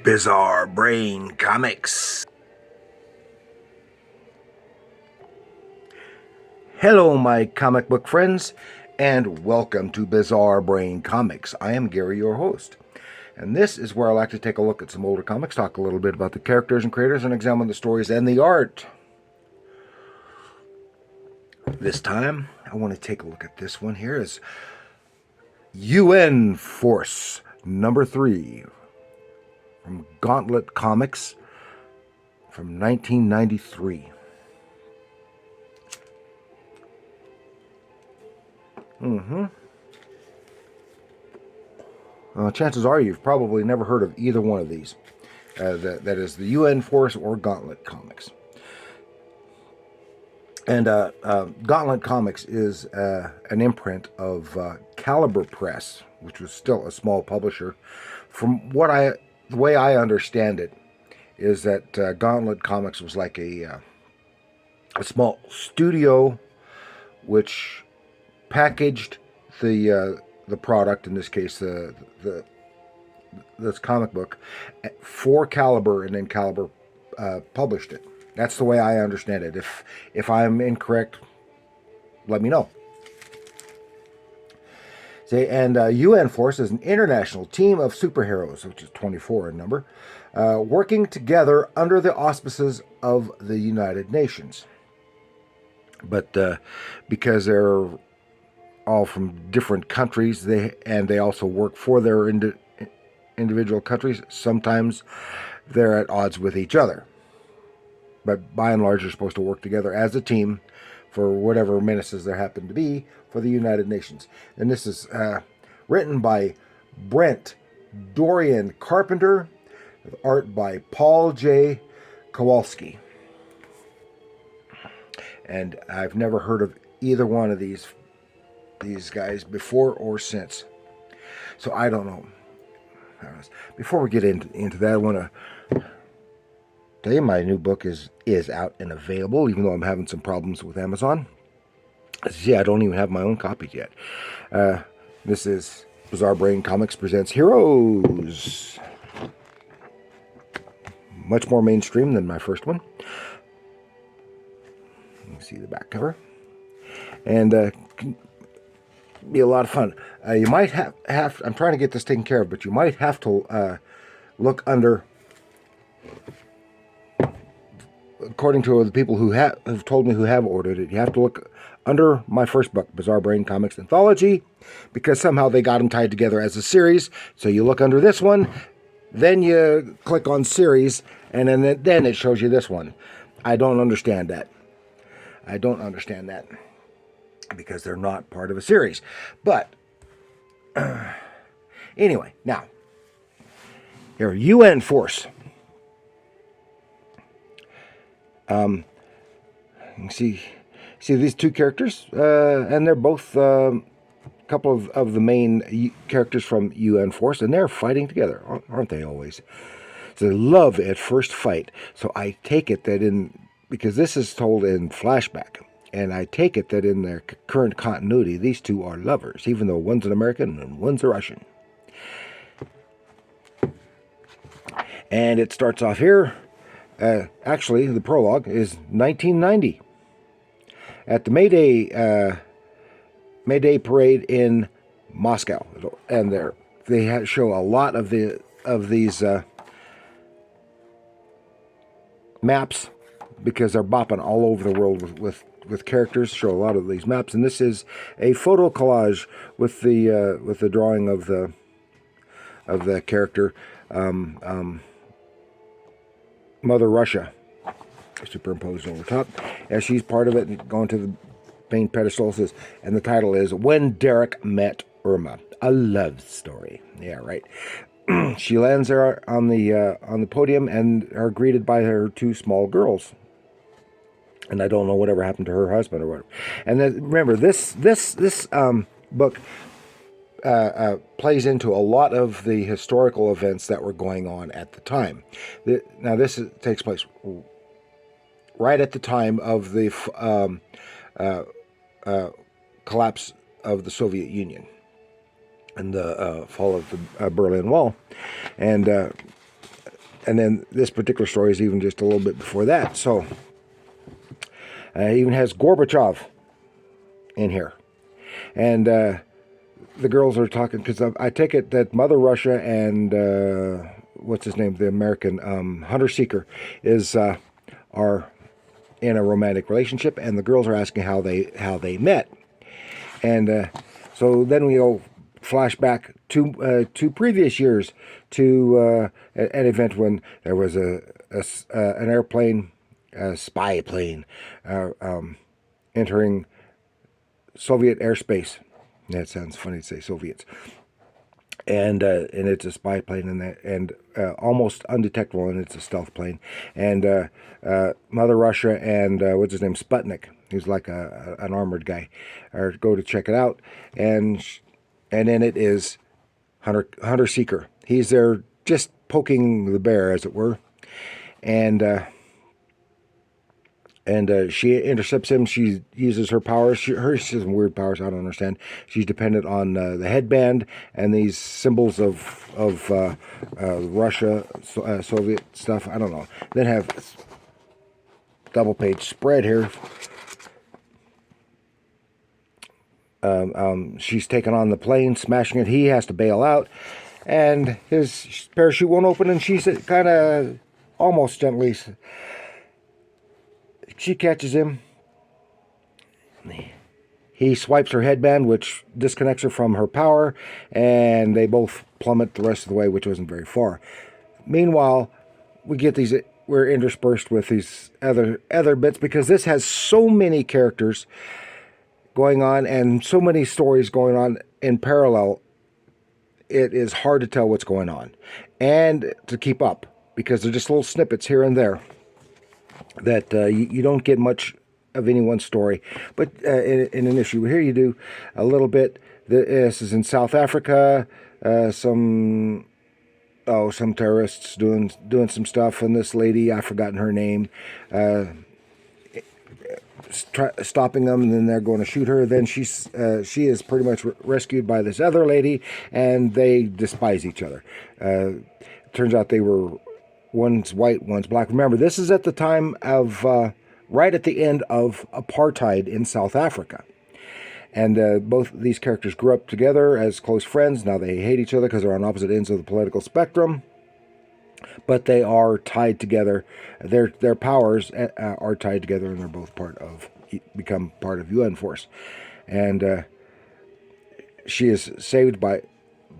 Bizarre Brain Comics. Hello, my comic book friends, and welcome to Bizarre Brain Comics. I am Gary, your host, and this is where I like to take a look at some older comics, talk a little bit about the characters and creators, and examine the stories and the art. This time, I want to take a look at this one here. Is UN Force number 3 from Gauntlet Comics from 1993. Chances are you've probably never heard of either one of these. That is the UN Force or Gauntlet Comics. And Gauntlet Comics is an imprint of Caliber Press, which was still a small publisher. From the way I understand it, is that Gauntlet Comics was like a small studio which packaged the product, in this case this comic book, for Caliber, and then Caliber published it. That's the way I understand it. If I'm incorrect, let me know. And UN Force is an international team of superheroes, which is 24 in number, working together under the auspices of the United Nations. But because they're all from different countries, they also work for their individual countries, sometimes they're at odds with each other. But by and large, they're supposed to work together as a team for whatever menaces there happen to be for the United Nations. And this is written by Brent Dorian Carpenter, with art by Paul J. Kowalski. And I've never heard of either one of these guys before or since. So I don't know. Before we get into that, I want to tell you my new book is out and available, even though I'm having some problems with Amazon. See, I don't even have my own copies yet. This is Bizarre Brain Comics presents Heroes. Much more mainstream than my first one. You can see the back cover. And be a lot of fun. You might have I'm trying to get this taken care of, but you might have to look under, according to the people who have told me who have ordered it, you have to look under my first book, Bizarre Brain Comics Anthology, because somehow they got them tied together as a series. So you look under this one, then you click on series, and then it shows you this one. I don't understand that. Because they're not part of a series. But anyway, now here, UN Force. You can see these two characters, and they're both a couple of the main characters from UN Force, and they're fighting together, aren't they always? So love at first fight. So I take it that because this is told in flashback, and I take it that in their current continuity, these two are lovers, even though one's an American and one's a Russian. And it starts off here. Actually, the prologue is 1990 at the May Day parade in Moscow, and they show a lot of these maps, because they're bopping all over the world with characters. Show a lot of these maps, and this is a photo collage with the drawing of the character, Mother Russia, superimposed over top, as she's part of it, and going to the main pedestal. Says, and the title is When Derek Met Irma, a love story. Yeah, right. She lands there on the podium and are greeted by her two small girls. And I don't know whatever happened to her husband or whatever. And then remember, this book plays into a lot of the historical events that were going on at the time. Now, this takes place right at the time of the collapse of the Soviet Union and the fall of the Berlin Wall. And and then this particular story is even just a little bit before that. So it even has Gorbachev in here. And the girls are talking, because I take it that Mother Russia and what's his name, the American Hunter Seeker, are in a romantic relationship, and the girls are asking how they met. And so then we go flashback to previous years, to an event when there was an airplane, a spy plane, entering Soviet airspace. That sounds funny to say Soviets. And it's a spy plane, and almost undetectable, and it's a stealth plane. And Mother Russia and what's his name, Sputnik, who's like an armored guy, go to check it out, and in it is Hunter Seeker. He's there just poking the bear, as it were, and she intercepts him. She uses her powers. She has some weird powers I don't understand. She's dependent on the headband and these symbols of Russia, Soviet stuff. I don't know. Then have double-page spread here. She's taken on the plane, smashing it. He has to bail out, and his parachute won't open, and she's kind of almost gently... She catches him. He swipes her headband, which disconnects her from her power, and they both plummet the rest of the way, which wasn't very far. Meanwhile, we're interspersed with these other bits, because this has so many characters going on and so many stories going on in parallel. It is hard to tell what's going on and to keep up, because they're just little snippets here and there that you don't get much of any one story. But in an issue here, you do a little bit. This is in South Africa. Some terrorists doing some stuff, and this lady, I've forgotten her name, stopping them, and then they're going to shoot her. Then she is pretty much rescued by this other lady, and they despise each other. Turns out they were... One's white, one's black. Remember, this is at the time of, right at the end of apartheid in South Africa. And both these characters grew up together as close friends. Now they hate each other because they're on opposite ends of the political spectrum. But they are tied together. Their powers are tied together, and they're both become part of UN Force. And she is saved by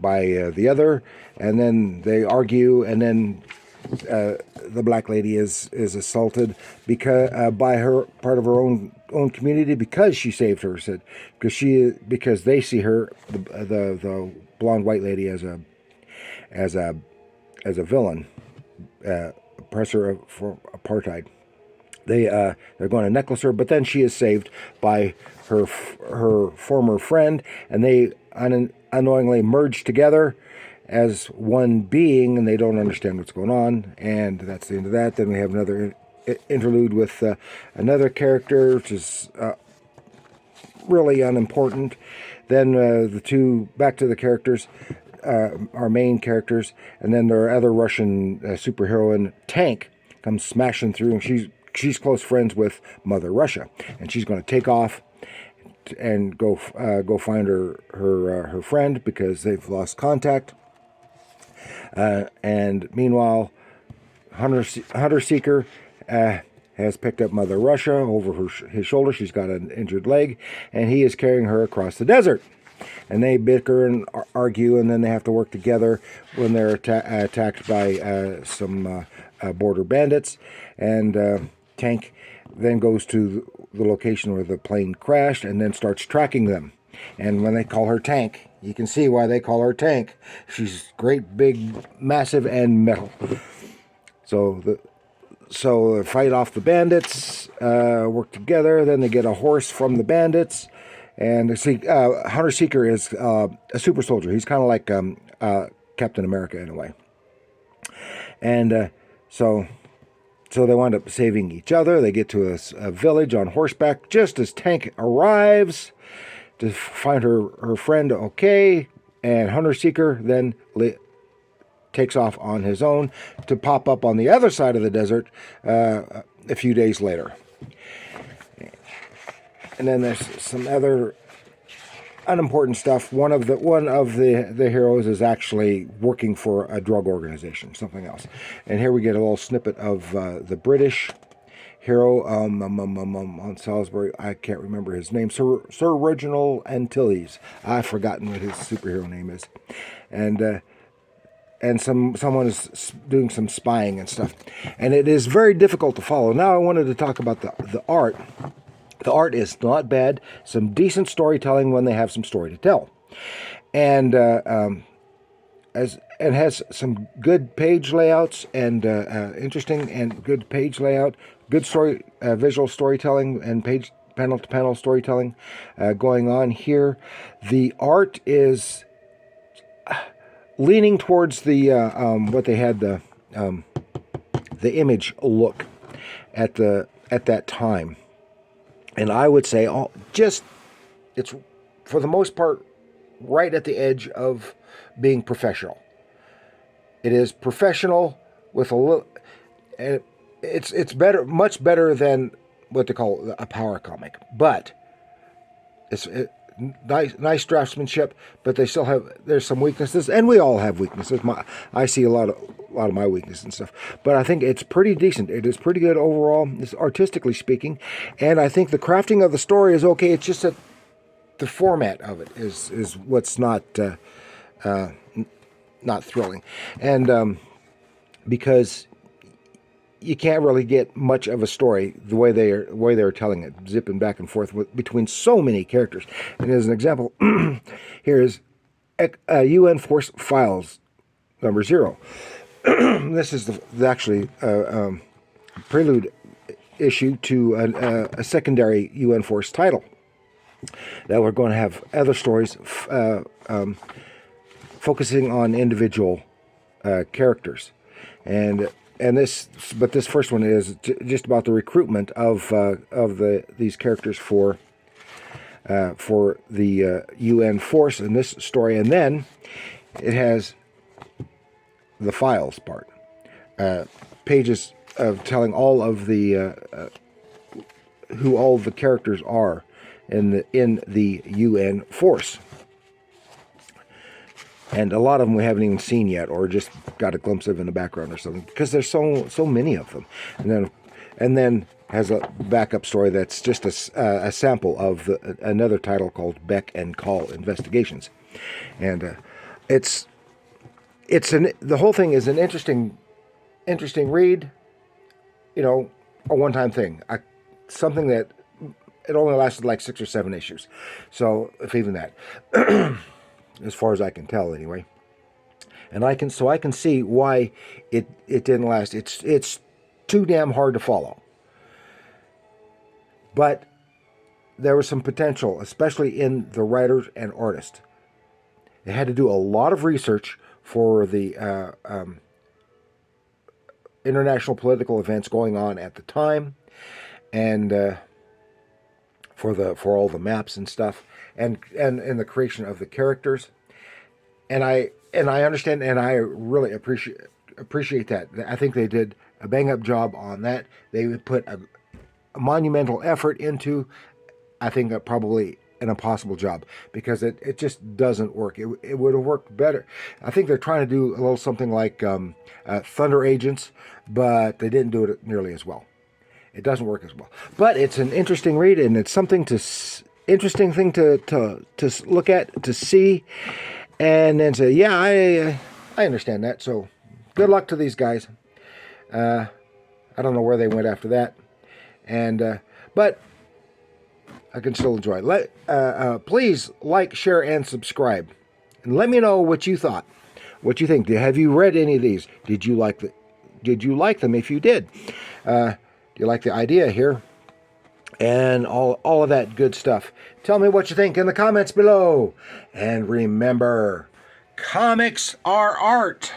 the other, and then they argue, and then... the black lady is assaulted by her part of her own community, because she saved her. Said because they see her, the blonde white lady, as a villain, oppressor for apartheid. They're going to necklace her, but then she is saved by her former friend, and they unknowingly merge together as one being, and they don't understand what's going on, and that's the end of that. Then we have another interlude with another character, which is really unimportant. Then the two, back to the characters, our main characters, and then their other Russian superheroine, Tank, comes smashing through, and she's close friends with Mother Russia, and she's going to take off and go find her friend, because they've lost contact. And meanwhile, Hunter Seeker has picked up Mother Russia over his shoulder. She's got an injured leg, and he is carrying her across the desert. And they bicker and argue, and then they have to work together when they're attacked by some border bandits. And Tank then goes to the location where the plane crashed, and then starts tracking them. And when they call her Tank, you can see why they call her Tank. She's great, big, massive, and metal. So they fight off the bandits, work together. Then they get a horse from the bandits. And see, Hunter Seeker is a super soldier. He's kind of like Captain America in a way. And so they wind up saving each other. They get to a village on horseback just as Tank arrives to find her friend okay, and Hunter Seeker then takes off on his own to pop up on the other side of the desert a few days later. And then there's some other unimportant stuff. One of the heroes is actually working for a drug organization, something else. And here we get a little snippet of the British hero on Salisbury. I can't remember his name. Sir Reginald Antilles. I've forgotten what his superhero name is. And someone is doing some spying and stuff. And it is very difficult to follow. Now I wanted to talk about the art. The art is not bad. Some decent storytelling when they have some story to tell. And has some good page layouts and interesting and good page layout, good story, visual storytelling and page panel-to-panel storytelling going on here. The art is leaning towards the what they had the image look at that time, and I would say it's for the most part right at the edge of being professional. It is professional with a little, and it's better, much better than what they call a power comic. But it's nice draftsmanship, but there's some weaknesses, and we all have weaknesses. I see a lot of my weaknesses and stuff, but I think it's pretty decent. It is pretty good overall, artistically speaking, and I think the crafting of the story is okay. It's just that the format of it is what's not thrilling, and because you can't really get much of a story the way they're telling it, zipping back and forth between so many characters. And as an example, here is UN Force Files number 0. This is actually prelude issue to a secondary UN Force title that we're going to have other stories focusing on individual characters, and this first one is just about the recruitment of these characters for the UN force in this story, and then it has the files part, pages of telling all of the who all the characters are in the UN force. And a lot of them we haven't even seen yet, or just got a glimpse of in the background or something, because there's so many of them. And then has a backup story that's just a sample of another title called Beck and Call Investigations, and the whole thing is an interesting read. You know, a one-time thing, something that it only lasted like 6 or 7 issues, so if even that. As far as I can tell, anyway, and I can see why it didn't last. It's too damn hard to follow, but there was some potential, especially in the writers and artists. They had to do a lot of research for the international political events going on at the time, and for all the maps and stuff, and the creation of the characters, and I understand, and I really appreciate that. I think they did a bang up job on that. They would put a monumental effort into, I think, probably an impossible job, because it just doesn't work. It would have worked better. I think they're trying to do a little something like Thunder Agents, but they didn't do it nearly as well. It doesn't work as well, but it's an interesting read, and it's something interesting thing to look at, to see, and then say, yeah, I understand that. So good luck to these guys. I don't know where they went after that, and but I can still enjoy it. Please like, share, and subscribe, and let me know what you thought. What you think? Have you read any of these? Did you like them? If you did, do you like the idea here? And all of that good stuff. Tell me what you think in the comments below. And remember, comics are art.